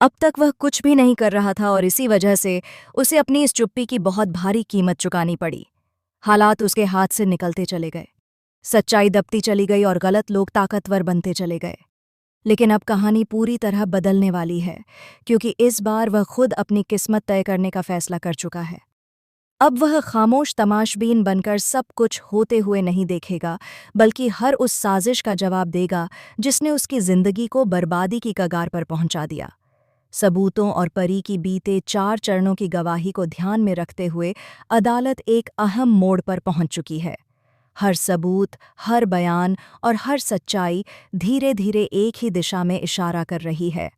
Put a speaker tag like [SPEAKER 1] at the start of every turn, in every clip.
[SPEAKER 1] अब तक वह कुछ भी नहीं कर रहा था और इसी वजह से उसे अपनी इस चुप्पी की बहुत भारी कीमत चुकानी पड़ी। हालात उसके हाथ से निकलते चले गए। सच्चाई दबती चली गई और गलत लोग ताकतवर बनते चले गए। लेकिन अब कहानी पूरी तरह बदलने वाली है, क्योंकि इस बार वह खुद अपनी किस्मत तय करने का फैसला कर चुका है। अब वह खामोश तमाशबीन बनकर सब कुछ होते हुए नहीं देखेगा, बल्कि हर उस साजिश का जवाब देगा जिसने उसकी जिंदगी को बर्बादी की कगार पर पहुंचा दिया। सबूतों और परी की बीते 4 चरणों की गवाही को ध्यान में रखते हुए अदालत एक अहम मोड़ पर पहुंच चुकी है। हर सबूत, हर बयान और हर सच्चाई धीरे धीरे एक ही दिशा में इशारा कर रही है।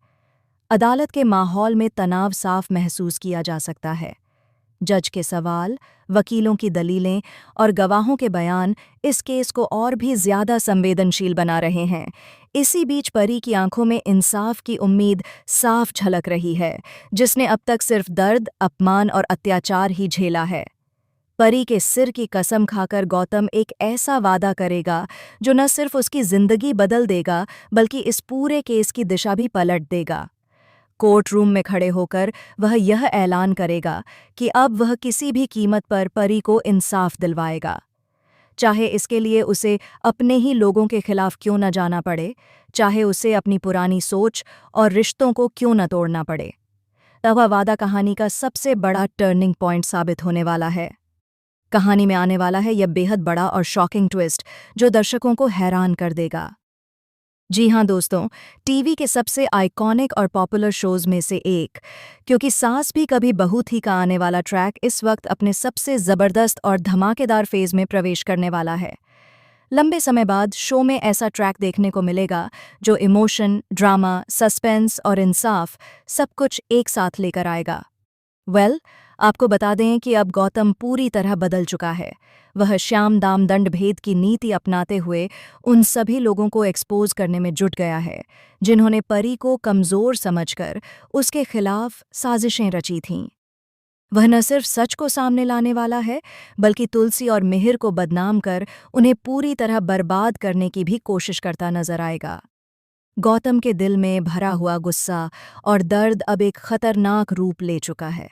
[SPEAKER 1] अदालत के माहौल में तनाव साफ महसूस किया जा सकता है। जज के सवाल, वकीलों की दलीलें और गवाहों के बयान इस केस को और भी ज्यादा संवेदनशील बना रहे हैं। इसी बीच परी की आंखों में इंसाफ की उम्मीद साफ झलक रही है, जिसने अब तक सिर्फ दर्द, अपमान और अत्याचार ही झेला है। परी के सिर की कसम खाकर गौतम एक ऐसा वादा करेगा जो न सिर्फ उसकी जिंदगी बदल देगा, बल्कि इस पूरे केस की दिशा भी पलट देगा। कोर्ट रूम में खड़े होकर वह यह ऐलान करेगा कि अब वह किसी भी कीमत पर परी को इंसाफ दिलवाएगा, चाहे इसके लिए उसे अपने ही लोगों के खिलाफ क्यों न जाना पड़े, चाहे उसे अपनी पुरानी सोच और रिश्तों को क्यों न तोड़ना पड़े। तब वह वादा कहानी का सबसे बड़ा टर्निंग पॉइंट साबित होने वाला है। कहानी में आने वाला है यह बेहद बड़ा और शॉकिंग ट्विस्ट जो दर्शकों को हैरान कर देगा। जी हाँ दोस्तों, टीवी के सबसे आइकॉनिक और पॉपुलर शोज में से एक, क्योंकि सास भी कभी बहू थी का आने वाला ट्रैक इस वक्त अपने सबसे ज़बरदस्त और धमाकेदार फेज में प्रवेश करने वाला है। लंबे समय बाद शो में ऐसा ट्रैक देखने को मिलेगा जो इमोशन, ड्रामा, सस्पेंस और इंसाफ सब कुछ एक साथ लेकर आएगा। आपको बता दें कि अब गौतम पूरी तरह बदल चुका है। वह श्याम दाम दंड भेद की नीति अपनाते हुए उन सभी लोगों को एक्सपोज करने में जुट गया है जिन्होंने परी को कमज़ोर समझकर उसके खिलाफ साजिशें रची थीं। वह न सिर्फ सच को सामने लाने वाला है, बल्कि तुलसी और मिहिर को बदनाम कर उन्हें पूरी तरह बर्बाद करने की भी कोशिश करता नजर आएगा। गौतम के दिल में भरा हुआ गुस्सा और दर्द अब एक खतरनाक रूप ले चुका है।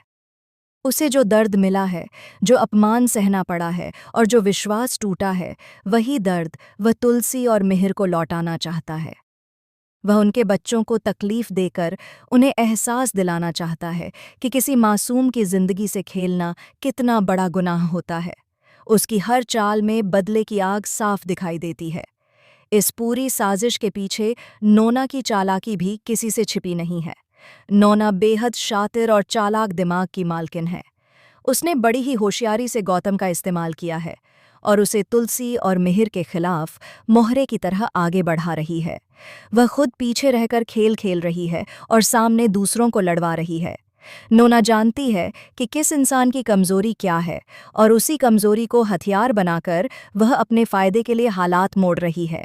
[SPEAKER 1] उसे जो दर्द मिला है, जो अपमान सहना पड़ा है और जो विश्वास टूटा है, वही दर्द वह तुलसी और मिहिर को लौटाना चाहता है। वह उनके बच्चों को तकलीफ देकर उन्हें एहसास दिलाना चाहता है कि किसी मासूम की जिंदगी से खेलना कितना बड़ा गुनाह होता है। उसकी हर चाल में बदले की आग साफ दिखाई देती है। इस पूरी साजिश के पीछे नोना की चालाकी भी किसी से छिपी नहीं है। नोना बेहद शातिर और चालाक दिमाग की मालकिन है। उसने बड़ी ही होशियारी से गौतम का इस्तेमाल किया है और उसे तुलसी और मिहिर के खिलाफ मोहरे की तरह आगे बढ़ा रही है। वह खुद पीछे रहकर खेल खेल रही है और सामने दूसरों को लड़वा रही है। नोना जानती है कि किस इंसान की कमजोरी क्या है और उसी कमजोरी को हथियार बनाकर वह अपने फायदे के लिए हालात मोड़ रही है।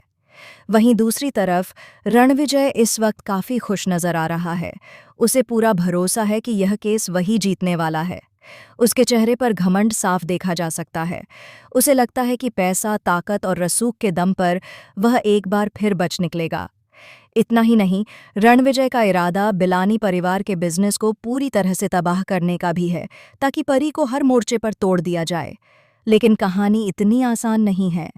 [SPEAKER 1] वहीं दूसरी तरफ रणविजय इस वक्त काफी खुश नजर आ रहा है। उसे पूरा भरोसा है कि यह केस वही जीतने वाला है। उसके चेहरे पर घमंड साफ देखा जा सकता है। उसे लगता है कि पैसा, ताकत और रसूख के दम पर वह एक बार फिर बच निकलेगा। इतना ही नहीं, रणविजय का इरादा बिलानी परिवार के बिजनेस को पूरी तरह से तबाह करने का भी है, ताकि परी को हर मोर्चे पर तोड़ दिया जाए। लेकिन कहानी इतनी आसान नहीं है।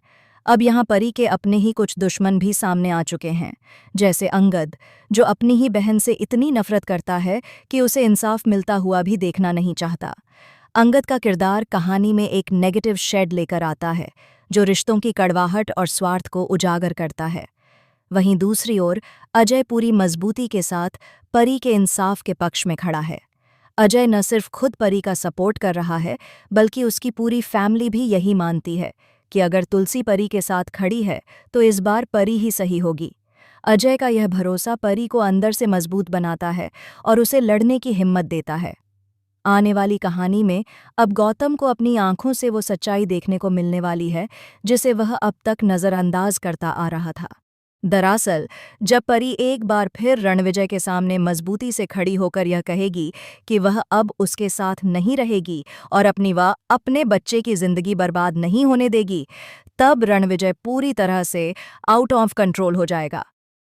[SPEAKER 1] अब यहाँ परी के अपने ही कुछ दुश्मन भी सामने आ चुके हैं, जैसे अंगद, जो अपनी ही बहन से इतनी नफरत करता है कि उसे इंसाफ मिलता हुआ भी देखना नहीं चाहता। अंगद का किरदार कहानी में एक नेगेटिव शेड लेकर आता है, जो रिश्तों की कड़वाहट और स्वार्थ को उजागर करता है। वहीं दूसरी ओर अजय पूरी मजबूती के साथ परी के इंसाफ के पक्ष में खड़ा है। अजय न सिर्फ खुद परी का सपोर्ट कर रहा है, बल्कि उसकी पूरी फैमिली भी यही मानती है कि अगर तुलसी परी के साथ खड़ी है तो इस बार परी ही सही होगी। अजय का यह भरोसा परी को अंदर से मजबूत बनाता है और उसे लड़ने की हिम्मत देता है। आने वाली कहानी में अब गौतम को अपनी आंखों से वो सच्चाई देखने को मिलने वाली है जिसे वह अब तक नज़रअंदाज करता आ रहा था। दरअसल जब परी एक बार फिर रणविजय के सामने मजबूती से खड़ी होकर यह कहेगी कि वह अब उसके साथ नहीं रहेगी और अपने बच्चे की जिंदगी बर्बाद नहीं होने देगी, तब रणविजय पूरी तरह से आउट ऑफ कंट्रोल हो जाएगा।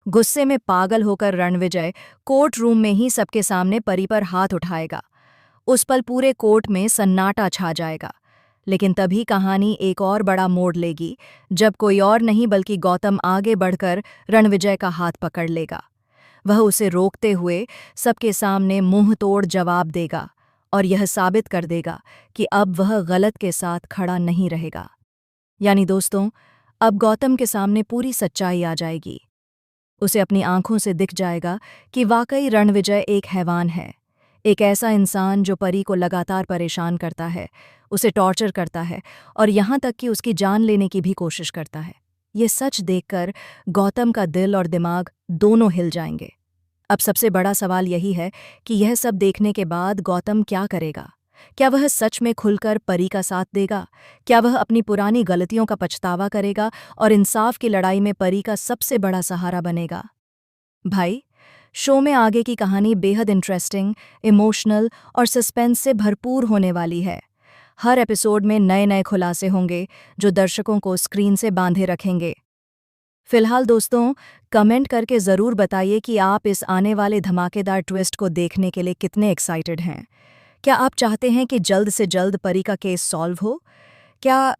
[SPEAKER 1] गुस्से में पागल होकर रणविजय कोर्ट रूम में ही सबके सामने परी पर हाथ उठाएगा। उस पल पूरे कोर्ट में सन्नाटा छा जाएगा। लेकिन तभी कहानी एक और बड़ा मोड़ लेगी, जब कोई और नहीं बल्कि गौतम आगे बढ़कर रणविजय का हाथ पकड़ लेगा। वह उसे रोकते हुए सबके सामने मुंह तोड़ जवाब देगा और यह साबित कर देगा कि अब वह गलत के साथ खड़ा नहीं रहेगा। यानी दोस्तों, अब गौतम के सामने पूरी सच्चाई आ जाएगी। उसे अपनी आंखों से दिख जाएगा कि वाकई रणविजय एक हैवान है, एक ऐसा इंसान जो परी को लगातार परेशान करता है, उसे टॉर्चर करता है और यहाँ तक कि उसकी जान लेने की भी कोशिश करता है। ये सच देखकर गौतम का दिल और दिमाग दोनों हिल जाएंगे। अब सबसे बड़ा सवाल यही है कि यह सब देखने के बाद गौतम क्या करेगा? क्या वह सच में खुलकर परी का साथ देगा? क्या वह अपनी पुरानी गलतियों का पछतावा करेगा और इंसाफ की लड़ाई में परी का सबसे बड़ा सहारा बनेगा? भाई, शो में आगे की कहानी बेहद इंटरेस्टिंग, इमोशनल और सस्पेंस से भरपूर होने वाली है। हर एपिसोड में नए नए खुलासे होंगे जो दर्शकों को स्क्रीन से बांधे रखेंगे। फिलहाल दोस्तों, कमेंट करके ज़रूर बताइए कि आप इस आने वाले धमाकेदार ट्विस्ट को देखने के लिए कितने एक्साइटेड हैं। क्या आप चाहते हैं कि जल्द से जल्द परी का केस सॉल्व हो? क्या